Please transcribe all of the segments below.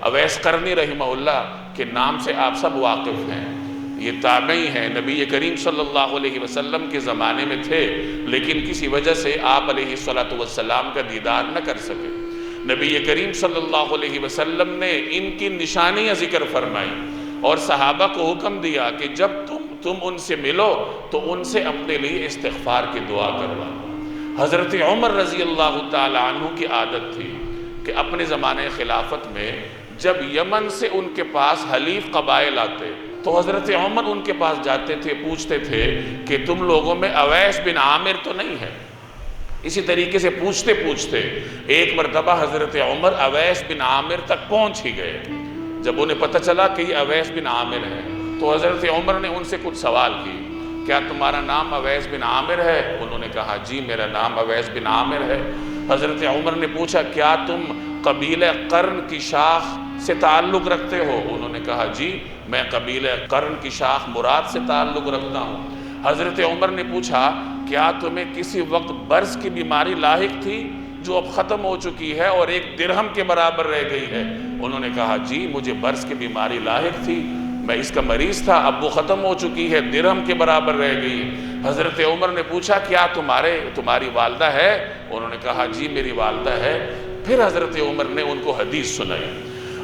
اویس قرنی رحمہ اللہ کے نام سے آپ سب واقف ہیں، یہ تابعی ہیں، نبی کریم صلی اللہ علیہ وسلم کے زمانے میں تھے، لیکن کسی وجہ سے آپ علیہ السلام کا دیدار نہ کر سکے۔ نبی کریم صلی اللہ علیہ وسلم نے ان کی نشانیاں ذکر فرمائی اور صحابہ کو حکم دیا کہ جب تم ان سے ملو تو ان سے اپنے لیے استغفار کی دعا کروا۔ حضرت عمر رضی اللہ تعالی عنہ کی عادت تھی کہ اپنے زمانے خلافت میں جب یمن سے ان کے پاس حلیف قبائل آتے تو حضرت عمر ان کے پاس جاتے تھے، پوچھتے تھے کہ تم لوگوں میں اویس بن عامر تو نہیں ہے؟ اسی طریقے سے پوچھتے پوچھتے ایک مرتبہ حضرت عمر اویس بن عامر تک پہنچ ہی گئے۔ جب انہیں پتہ چلا کہ یہ اویس بن عامر ہے تو حضرت عمر نے ان سے کچھ سوال کی، کیا تمہارا نام اویس بن عامر ہے؟ انہوں نے کہا جی میرا نام اویس بن عامر ہے۔ حضرت عمر نے پوچھا کیا تم قبیلہ قرن کی شاخ سے تعلق رکھتے ہو؟ انہوں نے کہا جی میں قبیلہ قرن کی شاخ مراد سے تعلق رکھتا ہوں۔ حضرت عمر نے پوچھا کیا تمہیں کسی وقت برص کی بیماری لاحق تھی جو اب ختم ہو چکی ہے اور 1 درہم کے برابر رہ گئی ہے؟ انہوں نے کہا جی مجھے برص کی بیماری لاحق تھی، میں اس کا مریض تھا، اب وہ ختم ہو چکی ہے، درہم کے برابر رہ گئی ہے۔ حضرت عمر نے پوچھا کیا تمہاری والدہ ہے؟ انہوں نے کہا جی میری والدہ ہے۔ پھر حضرت عمر نے ان کو حدیث سنائی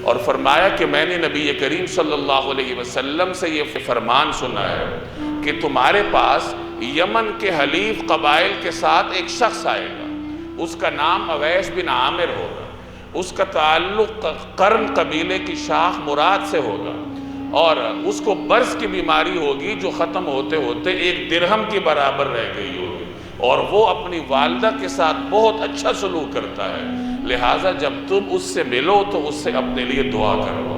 اور فرمایا کہ میں نے نبی کریم صلی اللہ علیہ وسلم سے یہ فرمان سنا ہے کہ تمہارے پاس یمن کے حلیف قبائل کے ساتھ ایک شخص آئے گا، اس کا نام اویس بن عامر ہوگا، اس کا تعلق قرن قبیلے کی شاخ مراد سے ہوگا اور اس کو برص کی بیماری ہوگی جو ختم ہوتے ہوتے 1 درہم کی برابر رہ گئی ہوگی، اور وہ اپنی والدہ کے ساتھ بہت اچھا سلوک کرتا ہے، لہٰذا جب تم اس سے ملو تو اس سے اپنے لیے دعا کرو۔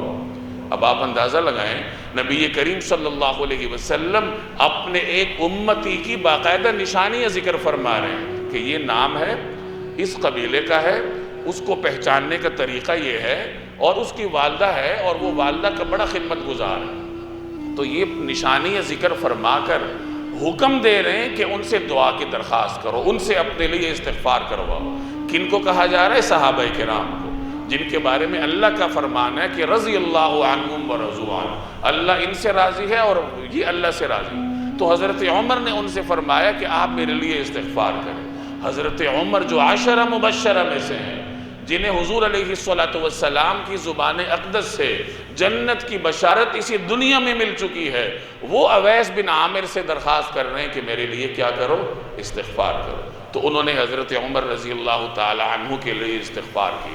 اب آپ اندازہ لگائیں نبی کریم صلی اللہ علیہ وسلم اپنے ایک امتی کی باقاعدہ نشانیاں ذکر فرما رہے ہیں کہ یہ نام ہے، اس قبیلے کا ہے، اس کو پہچاننے کا طریقہ یہ ہے، اور اس کی والدہ ہے اور وہ والدہ کا بڑا خدمت گزار ہے۔ تو یہ نشانیاں ذکر فرما کر حکم دے رہے ہیں کہ ان سے دعا کی درخواست کرو، ان سے اپنے لیے استغفار کرواؤ۔ کن کو کہا جا رہا ہے؟ صحابہ کرام کو، جن کے بارے میں اللہ کا فرمان ہے کہ رضی اللہ عنہم ورضوا عنہ، اللہ ان سے راضی ہے اور یہ اللہ سے راضی ہے۔ تو حضرت عمر نے ان سے فرمایا کہ آپ میرے لیے استغفار کریں۔ حضرت عمر جو 10 مبشرہ میں سے ہیں، جنہیں حضور علیہ السلام کی زبان اقدس سے جنت کی بشارت اسی دنیا میں مل چکی ہے، وہ اویس بن عامر سے درخواست کر رہے ہیں کہ میرے لیے کیا کرو؟ استغفار کرو۔ تو انہوں نے حضرت عمر رضی اللہ تعالی عنہ کے لیے استغفار کیا۔